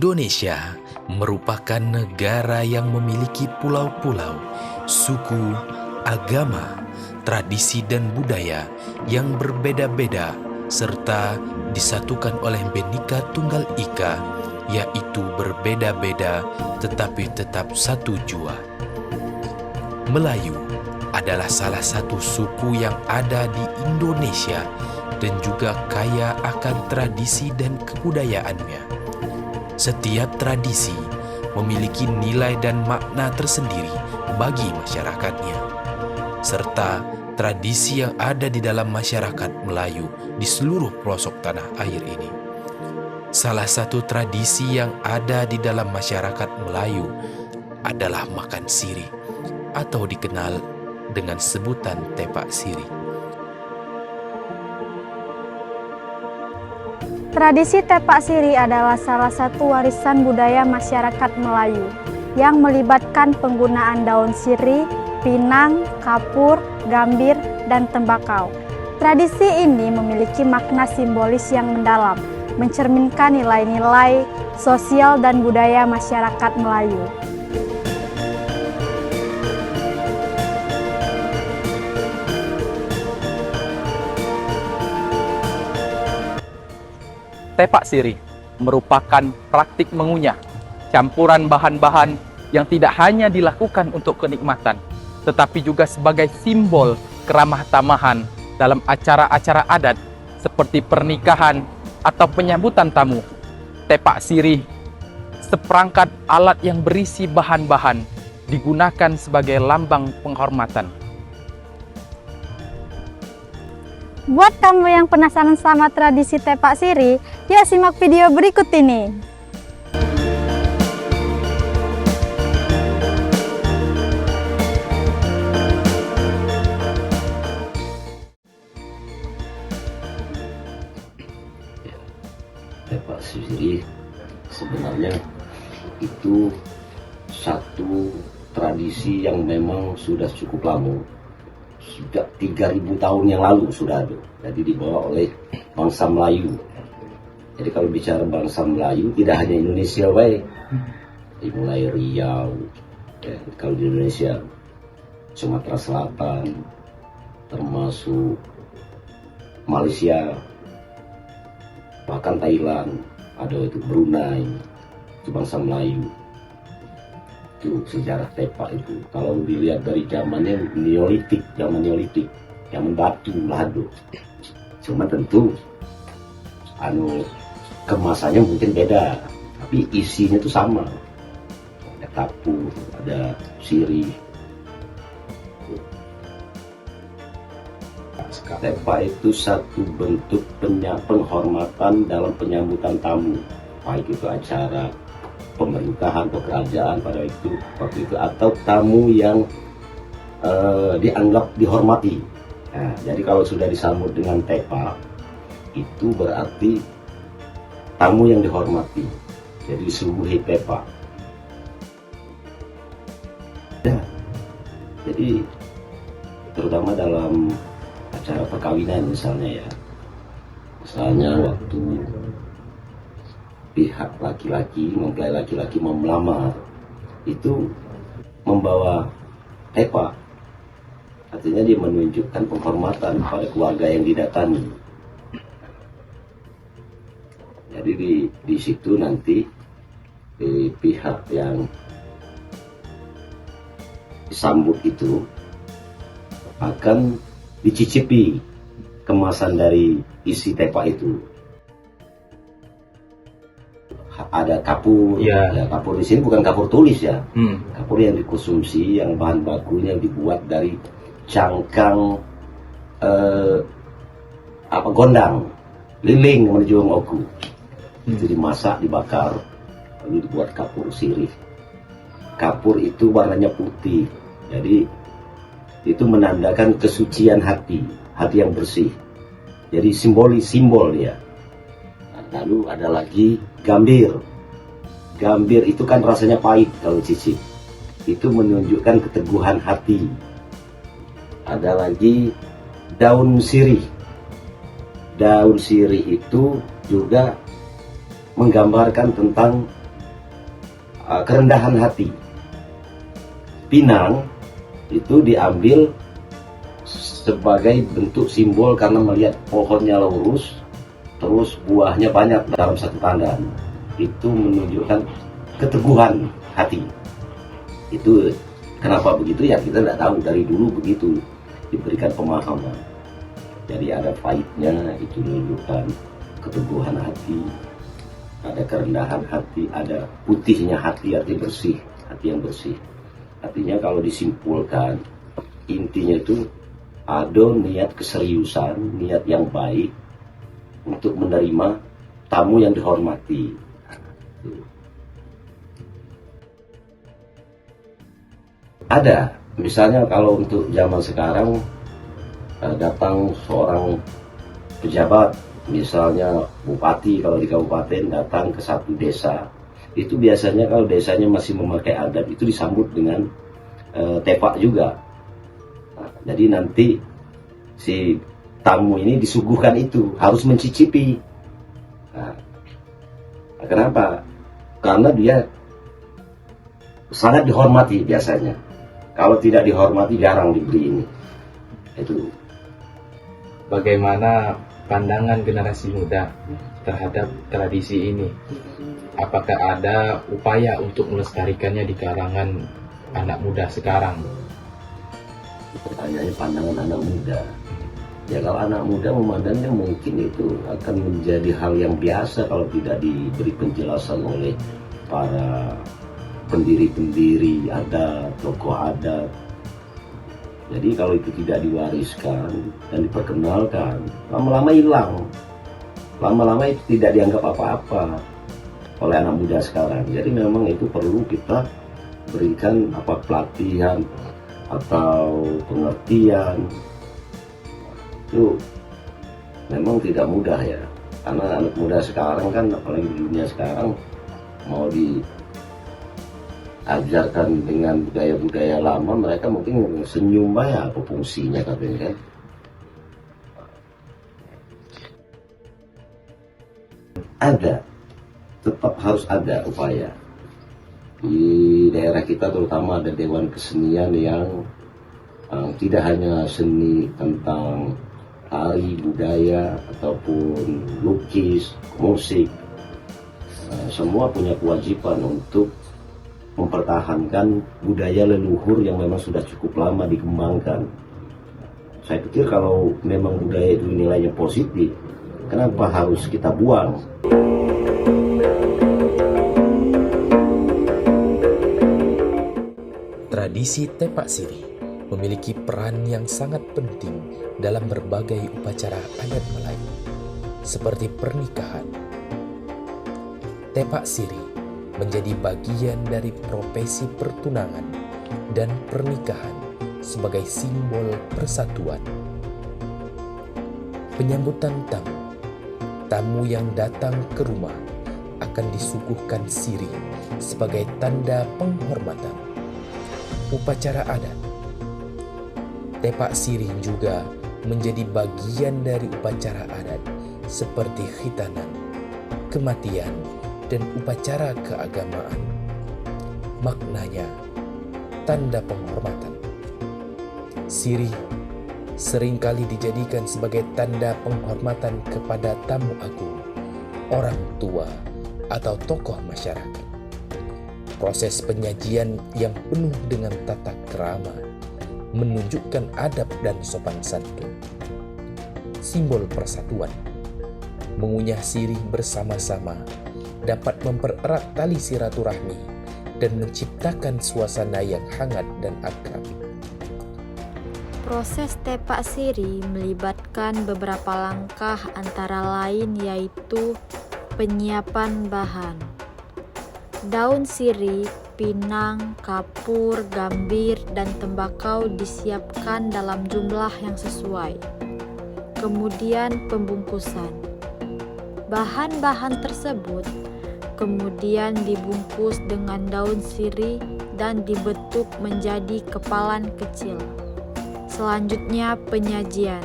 Indonesia merupakan negara yang memiliki pulau-pulau, suku, agama, tradisi dan budaya yang berbeda-beda serta disatukan oleh Bhinneka Tunggal Ika, yaitu berbeda-beda tetapi tetap satu jua. Melayu adalah salah satu suku yang ada di Indonesia dan juga kaya akan tradisi dan kebudayaannya. Setiap tradisi memiliki nilai dan makna tersendiri bagi masyarakatnya, serta tradisi yang ada di dalam masyarakat Melayu di seluruh pelosok tanah air ini. Salah satu tradisi yang ada di dalam masyarakat Melayu adalah makan sirih atau dikenal dengan sebutan tepak sirih. Tradisi tepak sirih adalah salah satu warisan budaya masyarakat Melayu yang melibatkan penggunaan daun sirih, pinang, kapur, gambir, dan tembakau. Tradisi ini memiliki makna simbolis yang mendalam, mencerminkan nilai-nilai sosial dan budaya masyarakat Melayu. Tepak sirih merupakan praktik mengunyah campuran bahan-bahan yang tidak hanya dilakukan untuk kenikmatan, tetapi juga sebagai simbol keramah tamahan dalam acara-acara adat seperti pernikahan atau penyambutan tamu. Tepak sirih, seperangkat alat yang berisi bahan-bahan, digunakan sebagai lambang penghormatan. Buat kamu yang penasaran sama tradisi tepak sirih, yuk simak video berikut ini. Tepak sirih sebenarnya itu satu tradisi yang memang sudah cukup lama. Sejak 3.000 tahun yang lalu sudah ada. Jadi dibawa oleh bangsa Melayu. Jadi kalau bicara bangsa Melayu tidak hanya Indonesia baik. Mulai Riau, ya, kalau di Indonesia Sumatera Selatan, termasuk Malaysia, bahkan Thailand, ada itu Brunei, itu bangsa Melayu. Itu sejarah tepak itu. Kalau dilihat dari zamannya Neolitik, zaman batu lado. Cuma tentu kemasannya mungkin beda, tapi isinya itu sama. Ada kapur, ada sirih. Tepak itu satu bentuk penghormatan dalam penyambutan tamu, baik itu acara pemerintahan atau kerajaan waktu itu atau tamu yang dianggap dihormati. Nah, jadi kalau sudah disambut dengan tepak itu berarti tamu yang dihormati, jadi disuguhi tepak. Ya, jadi terutama dalam acara perkawinan misalnya waktu pihak laki-laki mempelai laki-laki mau melamar itu membawa tepak, artinya dia menunjukkan penghormatan pada keluarga yang didatangi. Jadi di situ nanti di pihak yang disambut itu akan dicicipi kemasan dari isi tepak itu. Ada kapur, ya kapur di sini bukan kapur tulis ya, kapur yang dikonsumsi, yang bahan bakunya dibuat dari cangkang gondang, liling menuju oku. Itu dimasak, dibakar, lalu dibuat kapur sirih. Kapur itu warnanya putih, jadi itu menandakan kesucian hati yang bersih. Jadi simbol dia. Lalu ada lagi gambir. Gambir itu kan rasanya pahit kalau cicip. Itu menunjukkan keteguhan hati. Ada lagi daun sirih. Daun sirih itu juga menggambarkan tentang kerendahan hati. Pinang itu diambil sebagai bentuk simbol karena melihat pohonnya lurus, terus buahnya banyak dalam satu tandan. Itu menunjukkan keteguhan hati. Itu kenapa begitu ya kita tidak tahu, dari dulu begitu diberikan pemahaman. Jadi ada pahitnya, itu menunjukkan keteguhan hati, ada kerendahan hati, ada putihnya hati, arti bersih, hati yang bersih. Artinya kalau disimpulkan, intinya itu ada niat keseriusan, niat yang baik untuk menerima tamu yang dihormati. Ada, misalnya kalau untuk zaman sekarang datang seorang pejabat, misalnya bupati kalau di kabupaten datang ke satu desa, itu biasanya kalau desanya masih memakai adat itu disambut dengan tepak juga. Nah, jadi nanti si tamu ini disuguhkan itu, harus mencicipi. Nah, kenapa? Karena dia sangat dihormati biasanya. Kalau tidak dihormati jarang diberi ini. Itu. Bagaimana pandangan generasi muda terhadap tradisi ini? Apakah ada upaya untuk melestarikannya di kalangan anak muda sekarang? Pertanyaannya pandangan anak muda. Ya kalau anak muda memandangnya mungkin itu akan menjadi hal yang biasa kalau tidak diberi penjelasan oleh para pendiri-pendiri adat, tokoh adat. Jadi kalau itu tidak diwariskan dan diperkenalkan, lama-lama hilang. Lama-lama itu tidak dianggap apa-apa oleh anak muda sekarang. Jadi memang itu perlu kita berikan pelatihan atau pengertian. Itu memang tidak mudah ya. Karena anak muda sekarang kan, apalagi di dunia sekarang, mau diajarkan dengan budaya-budaya lama, mereka mungkin senyum ya, apa fungsinya katanya kan. Ada, tetap harus ada upaya. Di daerah kita terutama ada dewan kesenian yang tidak hanya seni tentang tari, budaya, ataupun lukis, musik. Semua punya kewajiban untuk mempertahankan budaya leluhur yang memang sudah cukup lama dikembangkan. Saya pikir kalau memang budaya itu nilainya positif, kenapa harus kita buang? Tradisi tepak siri memiliki peran yang sangat penting dalam berbagai upacara adat Melayu, seperti pernikahan. Tepak siri menjadi bagian dari prosesi pertunangan dan pernikahan sebagai simbol persatuan. Penyambutan tamu yang datang ke rumah akan disuguhkan siri sebagai tanda penghormatan. Upacara adat tepak siri juga menjadi bagian dari upacara adat seperti khitanan, kematian, dan upacara keagamaan. Maknanya tanda penghormatan. Siri seringkali dijadikan sebagai tanda penghormatan kepada tamu agung, orang tua, atau tokoh masyarakat. Proses penyajian yang penuh dengan tata krama menunjukkan adab dan sopan santun. Simbol persatuan. Mengunyah sirih bersama-sama dapat mempererat tali silaturahmi dan menciptakan suasana yang hangat dan akrab. Proses tepak siri melibatkan beberapa langkah antara lain yaitu penyiapan bahan. Daun sirih, pinang, kapur, gambir, dan tembakau disiapkan dalam jumlah yang sesuai. Kemudian pembungkusan. Bahan-bahan tersebut kemudian dibungkus dengan daun sirih dan dibentuk menjadi kepalan kecil. Selanjutnya penyajian.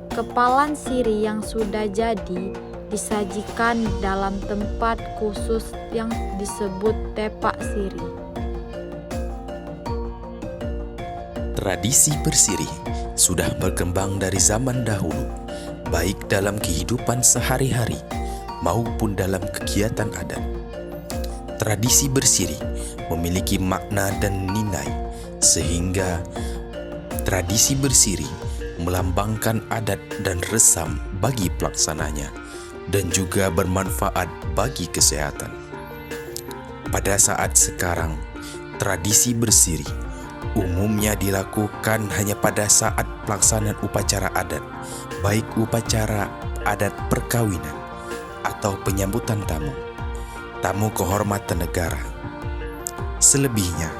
Kepalan sirih yang sudah jadi disajikan dalam tempat khusus yang disebut tepak siri. Tradisi bersiri sudah berkembang dari zaman dahulu, baik dalam kehidupan sehari-hari maupun dalam kegiatan adat. Tradisi bersiri memiliki makna dan nilai, sehingga tradisi bersiri melambangkan adat dan resam bagi pelaksananya dan juga bermanfaat bagi kesehatan. Pada saat sekarang, tradisi bersiri umumnya dilakukan hanya pada saat pelaksanaan upacara adat, baik upacara adat perkawinan atau penyambutan tamu kehormatan negara. Selebihnya,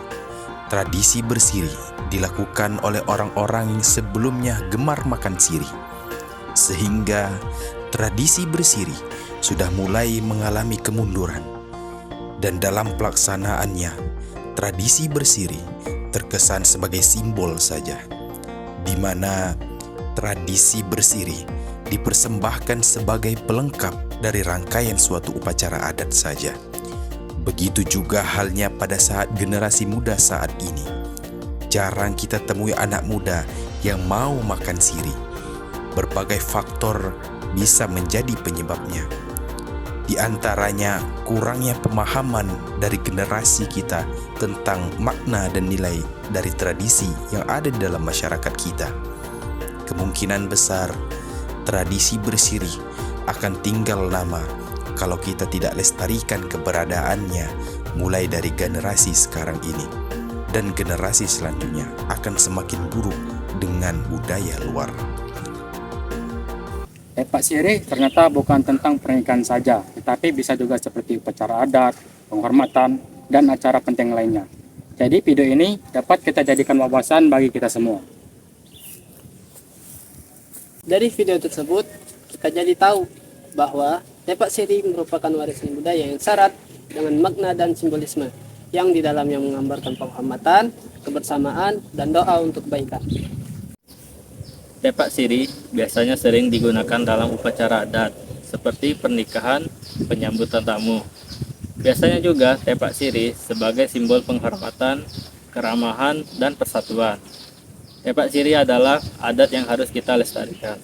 tradisi bersiri dilakukan oleh orang-orang yang sebelumnya gemar makan siri, sehingga tradisi bersiri sudah mulai mengalami kemunduran. Dan dalam pelaksanaannya, tradisi bersiri terkesan sebagai simbol saja, di mana tradisi bersiri dipersembahkan sebagai pelengkap dari rangkaian suatu upacara adat saja. Begitu juga halnya pada saat generasi muda saat ini. Jarang kita temui anak muda yang mau makan siri. Berbagai faktor bisa menjadi penyebabnya. Di antaranya kurangnya pemahaman dari generasi kita tentang makna dan nilai dari tradisi yang ada di dalam masyarakat kita. Kemungkinan besar tradisi bersiri akan tinggal lama kalau kita tidak lestarikan keberadaannya mulai dari generasi sekarang ini, dan generasi selanjutnya akan semakin buruk dengan budaya luar. Tepak siri ternyata bukan tentang pernikahan saja, tetapi bisa juga seperti upacara adat, penghormatan, dan acara penting lainnya. Jadi video ini dapat kita jadikan wawasan bagi kita semua. Dari video tersebut, kita jadi tahu bahwa tepak siri merupakan warisan budaya yang syarat dengan makna dan simbolisme yang di dalamnya menggambarkan penghormatan, kebersamaan, dan doa untuk kebaikan. Tepak siri biasanya sering digunakan dalam upacara adat seperti pernikahan, penyambutan tamu. Biasanya juga tepak siri sebagai simbol penghormatan, keramahan, dan persatuan. Tepak siri adalah adat yang harus kita lestarikan.